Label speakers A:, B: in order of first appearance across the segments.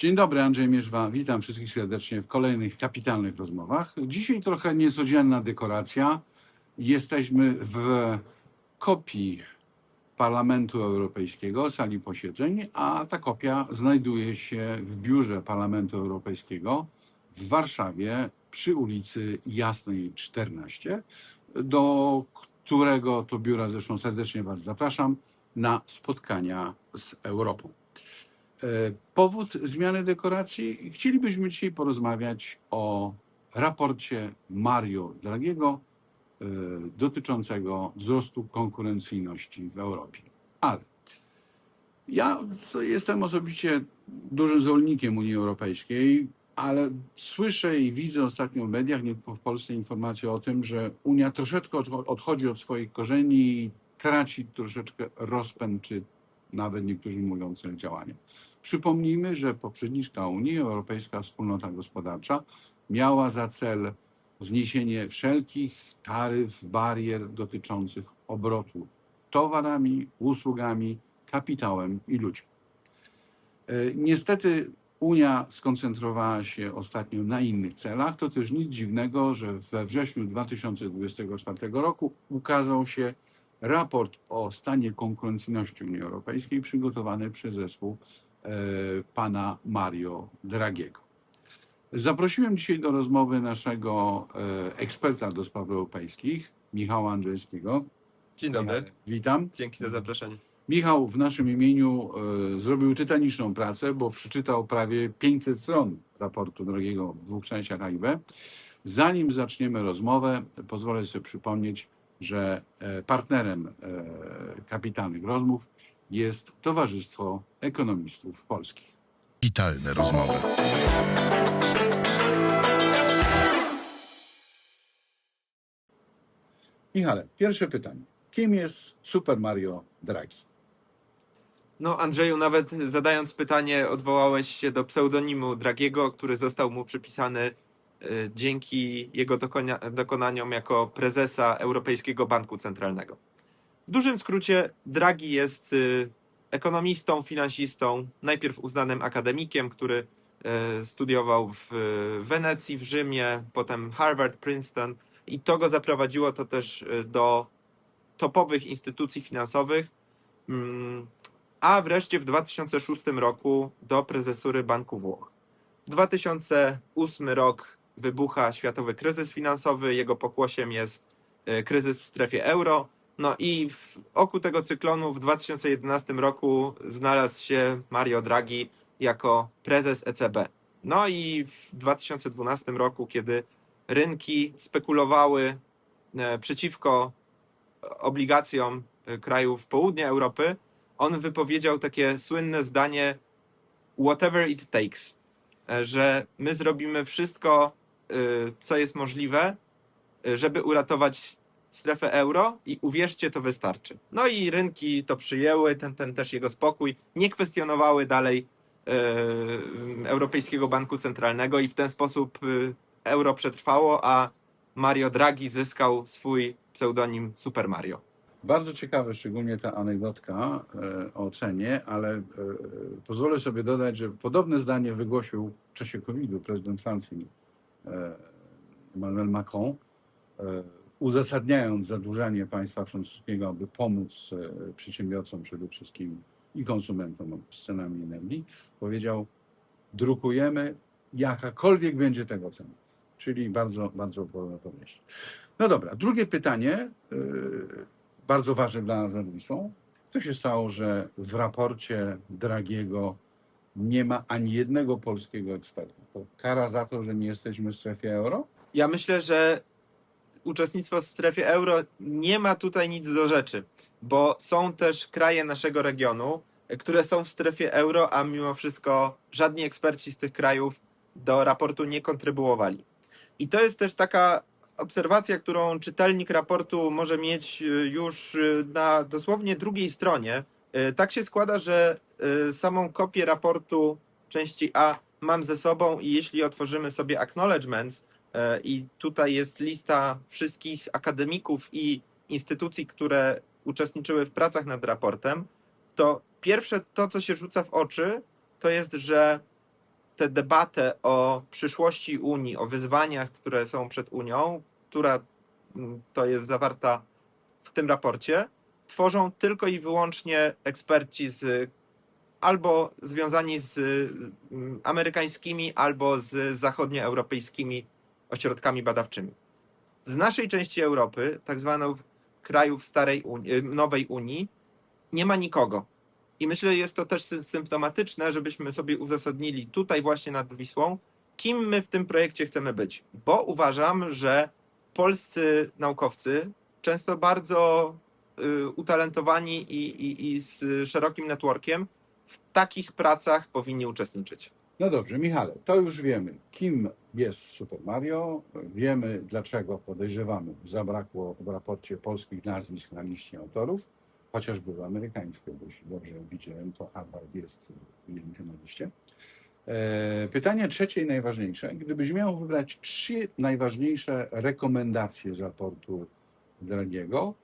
A: Dzień dobry, Andrzej Mierzwa. Witam wszystkich serdecznie w kolejnych kapitalnych rozmowach. Dzisiaj trochę niecodzienna dekoracja. Jesteśmy w kopii Parlamentu Europejskiego, sali posiedzeń, a ta kopia znajduje się w biurze Parlamentu Europejskiego w Warszawie przy ulicy Jasnej 14, do którego to biura zresztą serdecznie Was zapraszam na spotkania z Europą. Powód zmiany dekoracji? Chcielibyśmy dzisiaj porozmawiać o raporcie Mario Draghiego dotyczącego wzrostu konkurencyjności w Europie. Ale ja jestem osobiście dużym zwolennikiem Unii Europejskiej, ale słyszę i widzę ostatnio w mediach, nie tylko w Polsce, informacje o tym, że Unia troszeczkę odchodzi od swoich korzeni i traci troszeczkę rozpęd, czy nawet niektórzy mówiąc działania. Przypomnijmy, że poprzedniczka Unii, Europejska Wspólnota Gospodarcza, miała za cel zniesienie wszelkich taryf, barier dotyczących obrotu towarami, usługami, kapitałem i ludźmi. Niestety Unia skoncentrowała się ostatnio na innych celach. To też nic dziwnego, że we wrześniu 2024 roku ukazał się raport o stanie konkurencyjności Unii Europejskiej przygotowany przez zespół pana Mario Draghiego. Zaprosiłem dzisiaj do rozmowy naszego eksperta do spraw europejskich, Michała Andrzejskiego.
B: Dzień dobry.
A: Witam.
B: Dzięki za zaproszenie.
A: Michał w naszym imieniu zrobił tytaniczną pracę, bo przeczytał prawie 500 stron raportu Draghiego w dwóch częściach A i B. Zanim zaczniemy rozmowę, pozwolę sobie przypomnieć, że partnerem kapitalnych rozmów jest Towarzystwo Ekonomistów Polskich.
C: Kapitalne rozmowy.
A: Michale, pierwsze pytanie. Kim jest Super Mario Draghi?
B: No Andrzeju, nawet zadając pytanie odwołałeś się do pseudonimu Draghiego, który został mu przypisany dzięki jego dokonaniom jako prezesa Europejskiego Banku Centralnego. W dużym skrócie Draghi jest ekonomistą, finansistą, najpierw uznanym akademikiem, który studiował w Wenecji, w Rzymie, potem Harvard, Princeton i to go zaprowadziło to też do topowych instytucji finansowych, a wreszcie w 2006 roku do prezesury Banku Włoch. W 2008 rok wybucha światowy kryzys finansowy, jego pokłosiem jest kryzys w strefie euro. No i w oku tego cyklonu w 2011 roku znalazł się Mario Draghi jako prezes ECB. No i w 2012 roku, kiedy rynki spekulowały przeciwko obligacjom krajów południa Europy, on wypowiedział takie słynne zdanie whatever it takes, że my zrobimy wszystko, co jest możliwe, żeby uratować strefę euro i uwierzcie, to wystarczy. No i rynki to przyjęły, ten też jego spokój, nie kwestionowały dalej Europejskiego Banku Centralnego i w ten sposób euro przetrwało, a Mario Draghi zyskał swój pseudonim Super Mario.
A: Bardzo ciekawe, szczególnie ta anegdotka o cenie, ale pozwolę sobie dodać, że podobne zdanie wygłosił w czasie COVID-u prezydent Francji Emmanuel Macron, uzasadniając zadłużanie państwa francuskiego, aby pomóc przedsiębiorcom przede wszystkim i konsumentom z cenami energii, powiedział: drukujemy, jakakolwiek będzie tego cena. Czyli bardzo, bardzo podnieść. No dobra, drugie pytanie, bardzo ważne dla nas nezawisłą. To się stało, że w raporcie Draghiego nie ma ani jednego polskiego eksperta. To kara za to, że nie jesteśmy w strefie euro?
B: Ja myślę, że uczestnictwo w strefie euro nie ma tutaj nic do rzeczy, bo są też kraje naszego regionu, które są w strefie euro, a mimo wszystko żadni eksperci z tych krajów do raportu nie kontrybuowali. I to jest też taka obserwacja, którą czytelnik raportu może mieć już na dosłownie drugiej stronie. Tak się składa, że samą kopię raportu części A mam ze sobą i jeśli otworzymy sobie acknowledgements i tutaj jest lista wszystkich akademików i instytucji, które uczestniczyły w pracach nad raportem, to pierwsze to, co się rzuca w oczy, to jest, że tę debatę o przyszłości Unii, o wyzwaniach, które są przed Unią, która to jest zawarta w tym raporcie, tworzą tylko i wyłącznie eksperci albo związani z amerykańskimi, albo z zachodnioeuropejskimi ośrodkami badawczymi. Z naszej części Europy, tak zwanych krajów nowej Unii, nie ma nikogo. I myślę, że jest to też symptomatyczne, żebyśmy sobie uzasadnili tutaj właśnie nad Wisłą, kim my w tym projekcie chcemy być. Bo uważam, że polscy naukowcy, często bardzo utalentowani i z szerokim networkiem, w takich pracach powinni uczestniczyć.
A: No dobrze, Michale, to już wiemy, kim jest Super Mario, wiemy dlaczego podejrzewamy, zabrakło w raporcie polskich nazwisk na liście autorów, chociaż były amerykańskie, bo jeśli dobrze widziałem, to Harvard jest na liście. Pytanie trzecie i najważniejsze. Gdybyś miał wybrać 3 najważniejsze rekomendacje z raportu Draghiego,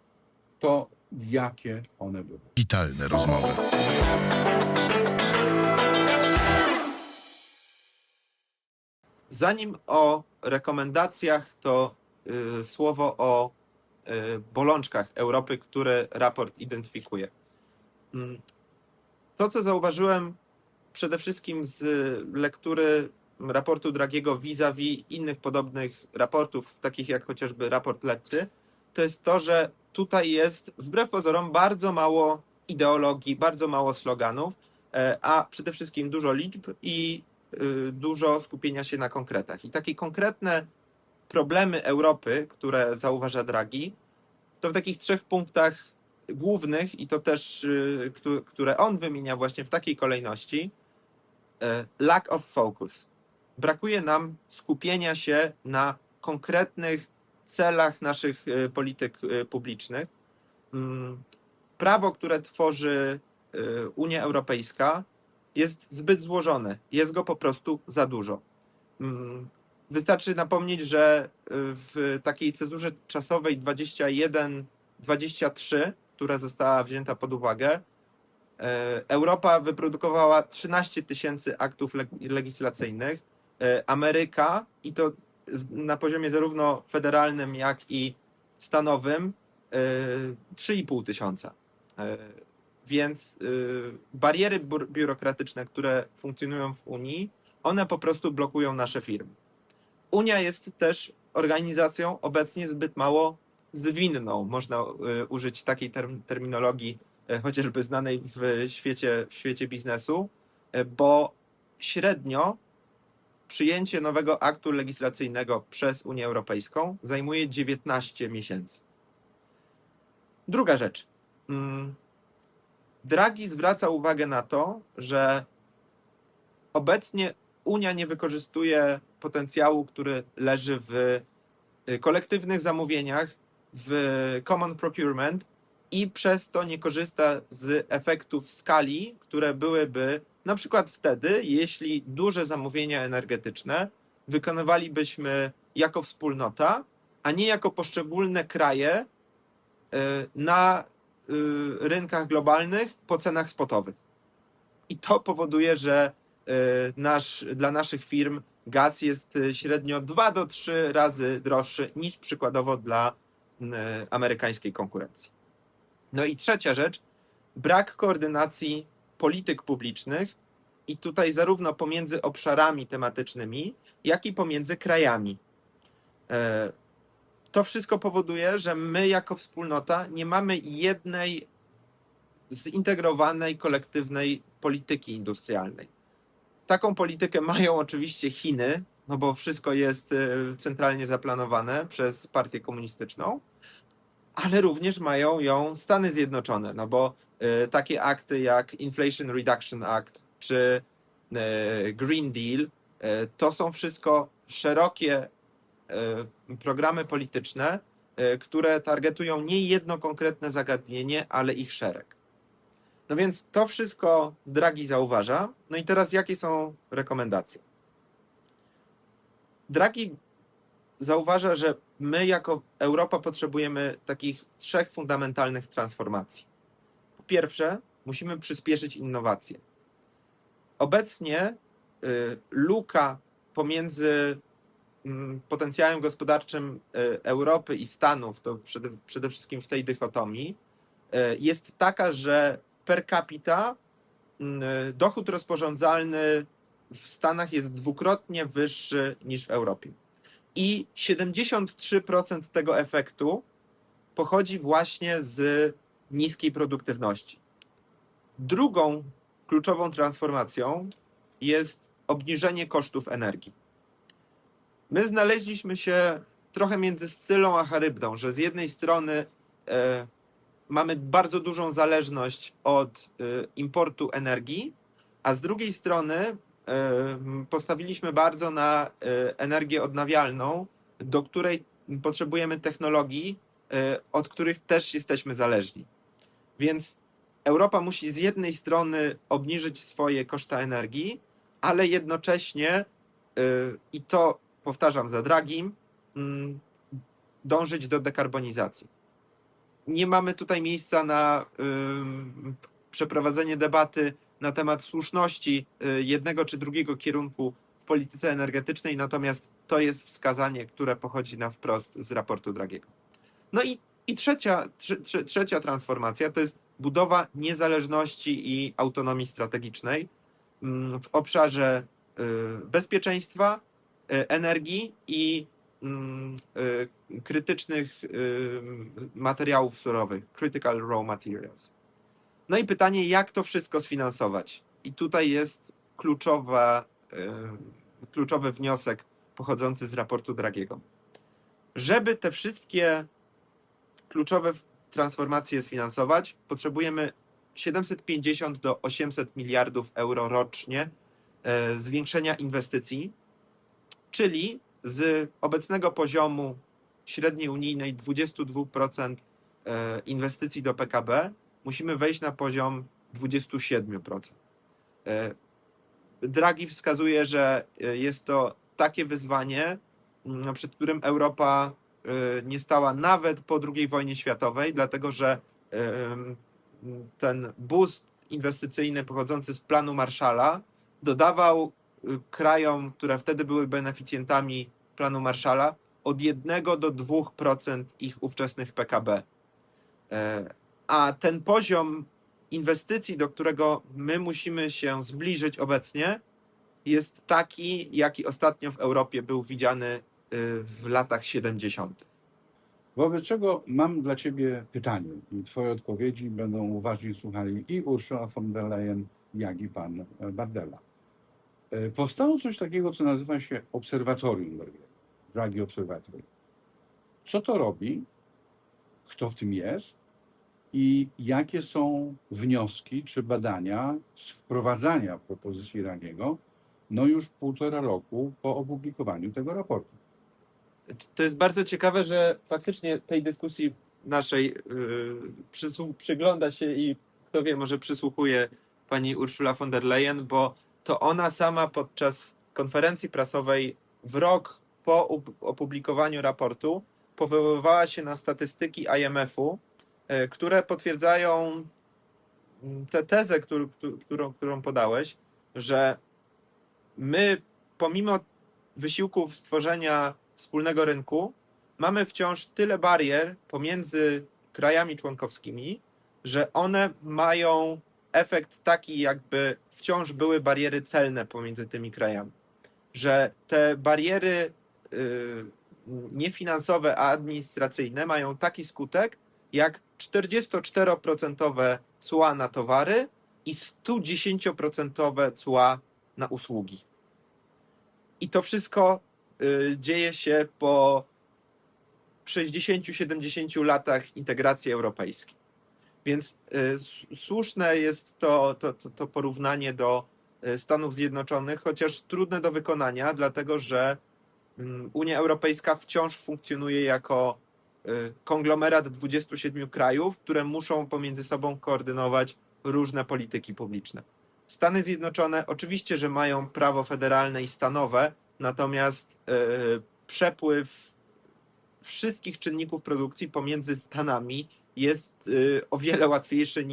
A: to jakie one były?
C: Kapitalne rozmowy.
B: Zanim o rekomendacjach, to słowo o bolączkach Europy, które raport identyfikuje. To, co zauważyłem przede wszystkim z lektury raportu Draghiego vis-a-vis innych podobnych raportów, takich jak chociażby raport Letty, to jest to, że tutaj jest wbrew pozorom bardzo mało ideologii, bardzo mało sloganów, a przede wszystkim dużo liczb i dużo skupienia się na konkretach. I takie konkretne problemy Europy, które zauważa Draghi, to w takich 3 punktach głównych, i to też, które on wymienia właśnie w takiej kolejności: lack of focus. Brakuje nam skupienia się na konkretnych celach naszych polityk publicznych. Prawo, które tworzy Unia Europejska, jest zbyt złożone. Jest go po prostu za dużo. Wystarczy napomnieć, że w takiej cezurze czasowej 21-23, która została wzięta pod uwagę, Europa wyprodukowała 13 000 aktów legislacyjnych. Ameryka, i to na poziomie zarówno federalnym, jak i stanowym, 3,5 tysiąca. Więc bariery biurokratyczne, które funkcjonują w Unii, one po prostu blokują nasze firmy. Unia jest też organizacją obecnie zbyt mało zwinną. Można użyć takiej terminologii, chociażby znanej w świecie biznesu, bo średnio przyjęcie nowego aktu legislacyjnego przez Unię Europejską zajmuje 19 miesięcy. Druga rzecz. Draghi zwraca uwagę na to, że obecnie Unia nie wykorzystuje potencjału, który leży w kolektywnych zamówieniach, w common procurement, i przez to nie korzysta z efektów skali, które byłyby na przykład wtedy, jeśli duże zamówienia energetyczne wykonywalibyśmy jako wspólnota, a nie jako poszczególne kraje na rynkach globalnych po cenach spotowych. I to powoduje, że dla naszych firm gaz jest średnio 2 do 3 razy droższy niż przykładowo dla amerykańskiej konkurencji. No i trzecia rzecz, brak koordynacji polityk publicznych, i tutaj zarówno pomiędzy obszarami tematycznymi, jak i pomiędzy krajami. To wszystko powoduje, że my jako wspólnota nie mamy jednej zintegrowanej, kolektywnej polityki industrialnej. Taką politykę mają oczywiście Chiny, no bo wszystko jest centralnie zaplanowane przez partię komunistyczną, ale również mają ją Stany Zjednoczone, no bo takie akty jak Inflation Reduction Act czy Green Deal to są wszystko szerokie programy polityczne, które targetują nie jedno konkretne zagadnienie, ale ich szereg. No więc to wszystko Draghi zauważa. No i teraz jakie są rekomendacje? Draghi zauważa, że my jako Europa potrzebujemy takich 3 fundamentalnych transformacji. Po pierwsze, musimy przyspieszyć innowacje. Obecnie luka pomiędzy potencjałem gospodarczym Europy i Stanów, to przede wszystkim w tej dychotomii, jest taka, że per capita dochód rozporządzalny w Stanach jest dwukrotnie wyższy niż w Europie. I 73% tego efektu pochodzi właśnie z niskiej produktywności. Drugą kluczową transformacją jest obniżenie kosztów energii. My znaleźliśmy się trochę między Scylą a Charybdą, że z jednej strony mamy bardzo dużą zależność od importu energii, a z drugiej strony postawiliśmy bardzo na energię odnawialną, do której potrzebujemy technologii, od których też jesteśmy zależni. Więc Europa musi z jednej strony obniżyć swoje koszta energii, ale jednocześnie, i to powtarzam za Dragim, dążyć do dekarbonizacji. Nie mamy tutaj miejsca na przeprowadzenie debaty na temat słuszności jednego czy drugiego kierunku w polityce energetycznej, natomiast to jest wskazanie, które pochodzi na wprost z raportu Dragiego. No i trzecia transformacja to jest budowa niezależności i autonomii strategicznej w obszarze bezpieczeństwa, energii i krytycznych materiałów surowych, critical raw materials. No i pytanie, jak to wszystko sfinansować? I tutaj jest kluczowy wniosek pochodzący z raportu Dragiego. Żeby te wszystkie kluczowe transformacje sfinansować, potrzebujemy 750 do 800 miliardów euro rocznie zwiększenia inwestycji, czyli z obecnego poziomu średniej unijnej 22% inwestycji do PKB musimy wejść na poziom 27%. Draghi wskazuje, że jest to takie wyzwanie, przed którym Europa nie stała nawet po II wojnie światowej, dlatego że ten boost inwestycyjny pochodzący z planu Marshalla dodawał krajom, które wtedy były beneficjentami planu Marshalla, od 1 do 2% ich ówczesnych PKB. A ten poziom inwestycji, do którego my musimy się zbliżyć obecnie, jest taki, jaki ostatnio w Europie był widziany w latach 70.
A: Wobec czego mam dla Ciebie pytanie i Twoje odpowiedzi będą uważnie słuchali i Ursula von der Leyen, jak i pan Bardella. Powstało coś takiego, co nazywa się Obserwatorium Draghi Observatory. Co to robi? Kto w tym jest? I jakie są wnioski czy badania z wprowadzania propozycji Draghiego, no już 1,5 roku po opublikowaniu tego raportu?
B: To jest bardzo ciekawe, że faktycznie tej dyskusji naszej przygląda się i kto wie, może przysłuchuje pani Ursula von der Leyen, bo to ona sama podczas konferencji prasowej w rok po opublikowaniu raportu powoływała się na statystyki IMF-u, które potwierdzają tę tezę, którą podałeś, że my pomimo wysiłków stworzenia wspólnego rynku mamy wciąż tyle barier pomiędzy krajami członkowskimi, że one mają efekt taki, jakby wciąż były bariery celne pomiędzy tymi krajami. Że te bariery niefinansowe, a administracyjne mają taki skutek, jak 44% cła na towary i 110% cła na usługi. I to wszystko dzieje się po 60-70 latach integracji europejskiej. Więc słuszne jest to porównanie do Stanów Zjednoczonych, chociaż trudne do wykonania, dlatego że Unia Europejska wciąż funkcjonuje jako konglomerat 27 krajów, które muszą pomiędzy sobą koordynować różne polityki publiczne. Stany Zjednoczone oczywiście, że mają prawo federalne i stanowe, natomiast przepływ wszystkich czynników produkcji pomiędzy Stanami jest o wiele łatwiejszy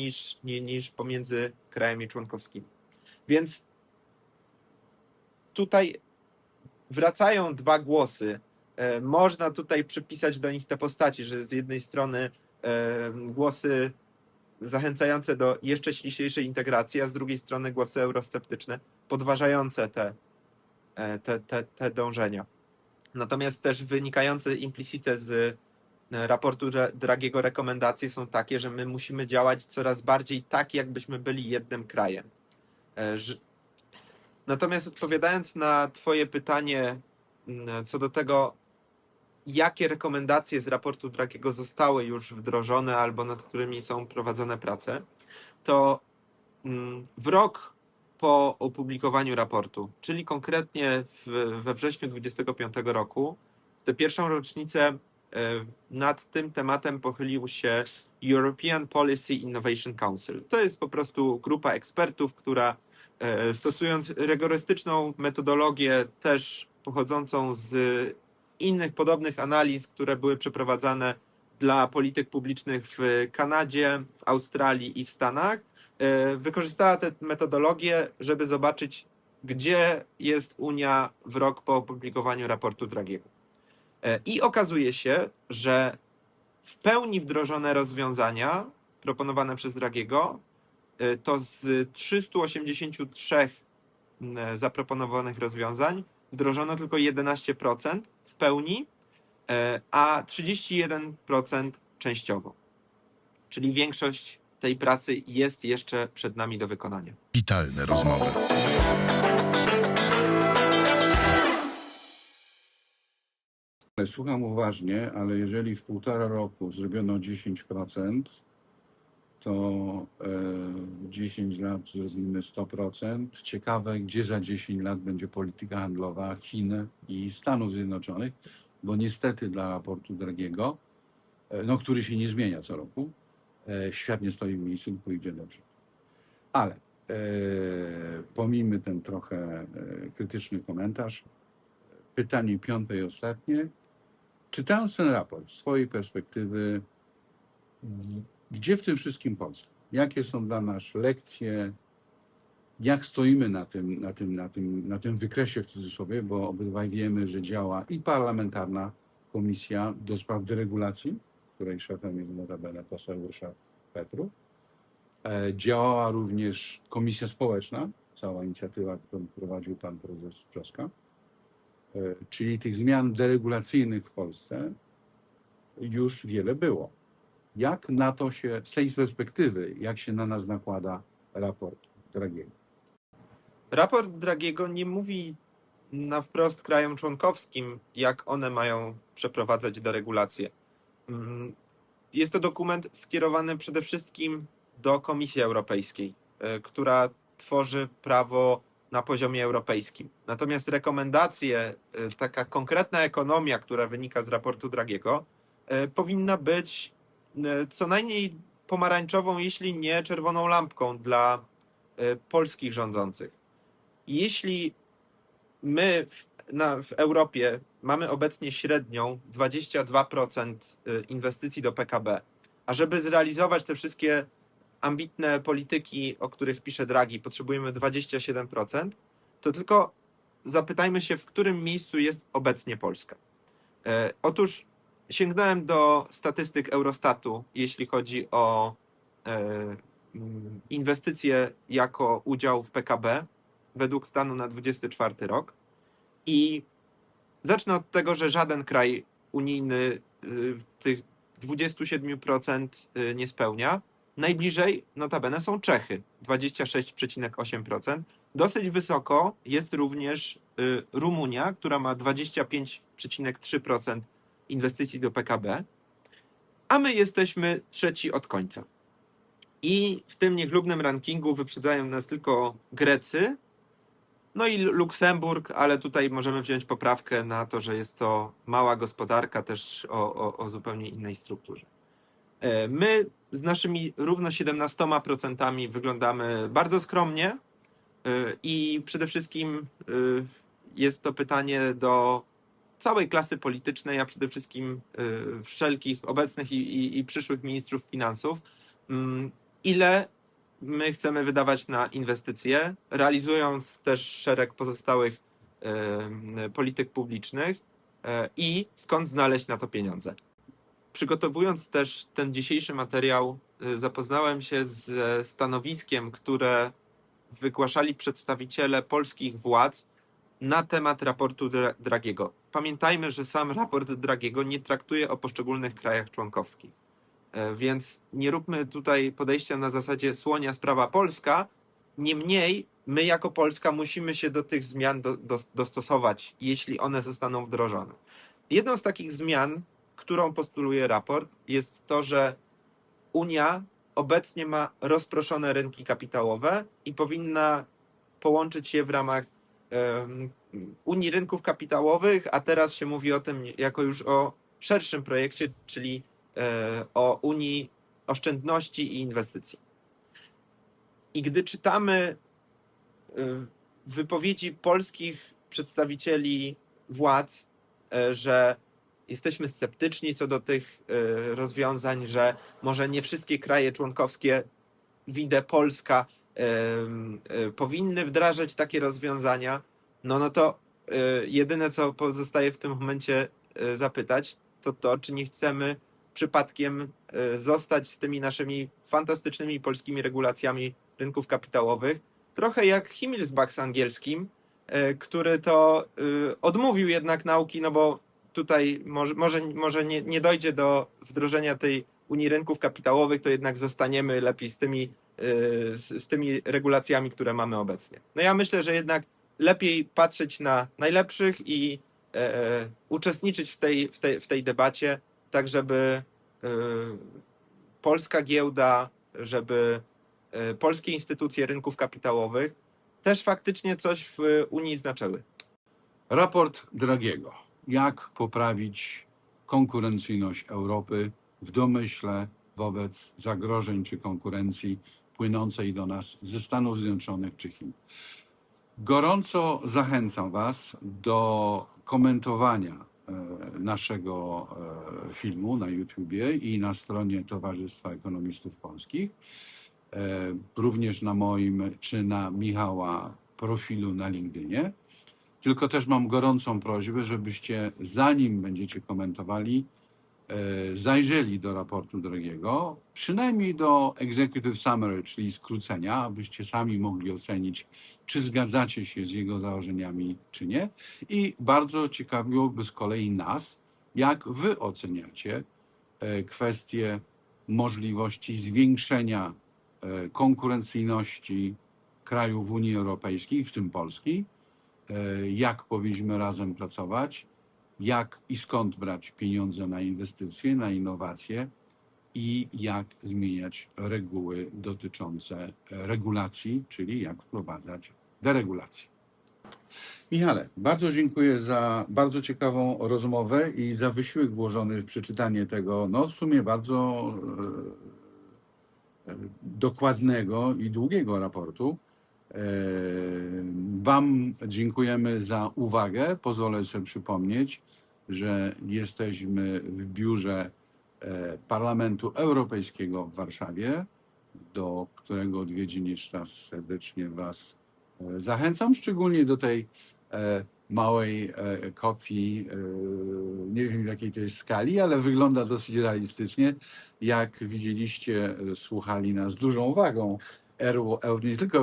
B: niż pomiędzy krajami członkowskimi. Więc tutaj wracają dwa głosy. Można tutaj przypisać do nich te postaci, że z jednej strony głosy zachęcające do jeszcze ściślejszej integracji, a z drugiej strony głosy eurosceptyczne, podważające te dążenia. Natomiast też wynikające implicite z raportu Draghiego rekomendacje są takie, że my musimy działać coraz bardziej tak, jakbyśmy byli jednym krajem. Natomiast odpowiadając na Twoje pytanie co do tego, jakie rekomendacje z raportu Draghiego zostały już wdrożone albo nad którymi są prowadzone prace, to w rok po opublikowaniu raportu, czyli konkretnie we wrześniu 2025 roku, w tę pierwszą rocznicę nad tym tematem pochylił się European Policy Innovation Council. To jest po prostu grupa ekspertów, która stosując rygorystyczną metodologię, też pochodzącą z innych podobnych analiz, które były przeprowadzane dla polityk publicznych w Kanadzie, w Australii i w Stanach, wykorzystała tę metodologię, żeby zobaczyć, gdzie jest Unia w rok po opublikowaniu raportu Draghiego. I okazuje się, że w pełni wdrożone rozwiązania proponowane przez Draghiego to z 383 zaproponowanych rozwiązań wdrożono tylko 11% w pełni, a 31% częściowo. Czyli większość tej pracy jest jeszcze przed nami do wykonania.
C: Kapitalne rozmowy.
A: Słucham uważnie, ale jeżeli w 1,5 roku zrobiono 10%, to 10 lat zrobimy 100%. Ciekawe, gdzie za 10 lat będzie polityka handlowa Chin i Stanów Zjednoczonych, bo niestety dla raportu Draghiego, który się nie zmienia co roku, świat nie stoi w miejscu, tylko idzie dobrze. Ale pomijmy ten trochę krytyczny komentarz. Pytanie piąte i ostatnie. Czytając ten raport z twojej perspektywy, gdzie w tym wszystkim Polska? Jakie są dla nas lekcje? Jak stoimy na tym wykresie w cudzysłowie, bo obydwaj wiemy, że działa i parlamentarna komisja do spraw deregulacji, której szefem jest notabene poseł Ryszard Petru. Działała również komisja społeczna, cała inicjatywa, którą prowadził pan prezes Brzoska. Czyli tych zmian deregulacyjnych w Polsce już wiele było. Jak na to się, z tej perspektywy, jak się na nas nakłada raport Draghiego?
B: Raport Draghiego nie mówi na wprost krajom członkowskim, jak one mają przeprowadzać deregulację. Jest to dokument skierowany przede wszystkim do Komisji Europejskiej, która tworzy prawo na poziomie europejskim. Natomiast rekomendacje, taka konkretna ekonomia, która wynika z raportu Draghiego, powinna być co najmniej pomarańczową, jeśli nie czerwoną lampką dla polskich rządzących. Jeśli my w Europie mamy obecnie średnią 22% inwestycji do PKB, a żeby zrealizować te wszystkie ambitne polityki, o których pisze Draghi, potrzebujemy 27%, to tylko zapytajmy się, w którym miejscu jest obecnie Polska. Otóż sięgnąłem do statystyk Eurostatu, jeśli chodzi o inwestycje jako udział w PKB według stanu na 2024 rok i zacznę od tego, że żaden kraj unijny tych 27% nie spełnia. Najbliżej notabene są Czechy, 26,8%. Dosyć wysoko jest również Rumunia, która ma 25,3% inwestycji do PKB, a my jesteśmy trzeci od końca. I w tym niechlubnym rankingu wyprzedzają nas tylko Grecy, no i Luksemburg, ale tutaj możemy wziąć poprawkę na to, że jest to mała gospodarka też o zupełnie innej strukturze. My z naszymi równo 17% wyglądamy bardzo skromnie i przede wszystkim jest to pytanie do całej klasy politycznej, a przede wszystkim wszelkich obecnych i przyszłych ministrów finansów, ile my chcemy wydawać na inwestycje, realizując też szereg pozostałych polityk publicznych i skąd znaleźć na to pieniądze. Przygotowując też ten dzisiejszy materiał, zapoznałem się z stanowiskiem, które wygłaszali przedstawiciele polskich władz na temat raportu Dragiego. Pamiętajmy, że sam raport Dragiego nie traktuje o poszczególnych krajach członkowskich. Więc nie róbmy tutaj podejścia na zasadzie słonia sprawa polska. Niemniej my jako Polska musimy się do tych zmian dostosować, jeśli one zostaną wdrożone. Jedną z takich zmian, którą postuluje raport, jest to, że Unia obecnie ma rozproszone rynki kapitałowe i powinna połączyć je w ramach Unii Rynków Kapitałowych, a teraz się mówi o tym jako już o szerszym projekcie, czyli o Unii Oszczędności i Inwestycji. I gdy czytamy wypowiedzi polskich przedstawicieli władz, że jesteśmy sceptyczni co do tych rozwiązań, że może nie wszystkie kraje członkowskie, widzę Polska, powinny wdrażać takie rozwiązania, no to jedyne, co pozostaje w tym momencie zapytać, to czy nie chcemy przypadkiem zostać z tymi naszymi fantastycznymi polskimi regulacjami rynków kapitałowych, trochę jak Himmelsbach z angielskim, który to odmówił jednak nauki, no bo tutaj może nie dojdzie do wdrożenia tej Unii Rynków Kapitałowych, to jednak zostaniemy lepiej z tymi regulacjami, które mamy obecnie. No ja myślę, że jednak lepiej patrzeć na najlepszych i uczestniczyć w tej debacie, tak żeby polska giełda, żeby polskie instytucje rynków kapitałowych też faktycznie coś w Unii znaczyły.
A: Raport Dragiego. Jak poprawić konkurencyjność Europy w domyśle wobec zagrożeń czy konkurencji płynącej do nas ze Stanów Zjednoczonych czy Chin. Gorąco zachęcam Was do komentowania naszego filmu na YouTubie i na stronie Towarzystwa Ekonomistów Polskich, również na moim czy na Michała profilu na LinkedInie. Tylko też mam gorącą prośbę, żebyście zanim będziecie komentowali, zajrzeli do raportu Dragiego, przynajmniej do Executive Summary, czyli skrócenia, abyście sami mogli ocenić, czy zgadzacie się z jego założeniami, czy nie. I bardzo ciekawiłoby z kolei nas, jak wy oceniacie kwestię możliwości zwiększenia konkurencyjności krajów Unii Europejskiej, w tym Polski, jak powinniśmy razem pracować, jak i skąd brać pieniądze na inwestycje, na innowacje i jak zmieniać reguły dotyczące regulacji, czyli jak wprowadzać deregulację. Michale, bardzo dziękuję za bardzo ciekawą rozmowę i za wysiłek włożony w przeczytanie tego, no w sumie bardzo dokładnego i długiego raportu. Wam dziękujemy za uwagę. Pozwolę sobie przypomnieć, że jesteśmy w biurze Parlamentu Europejskiego w Warszawie, do którego odwiedzin jeszcze raz serdecznie Was zachęcam, szczególnie do tej małej kopii, nie wiem w jakiej to jest skali, ale wygląda dosyć realistycznie. Jak widzieliście, słuchali nas z dużą uwagą nie tylko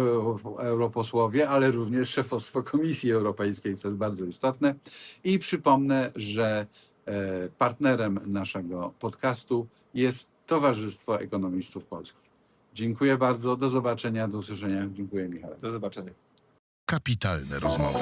A: europosłowie, ale również szefostwo Komisji Europejskiej, co jest bardzo istotne. I przypomnę, że partnerem naszego podcastu jest Towarzystwo Ekonomistów Polskich. Dziękuję bardzo, do zobaczenia, do usłyszenia. Dziękuję, Michał.
B: Do zobaczenia.
C: Kapitalne rozmowy.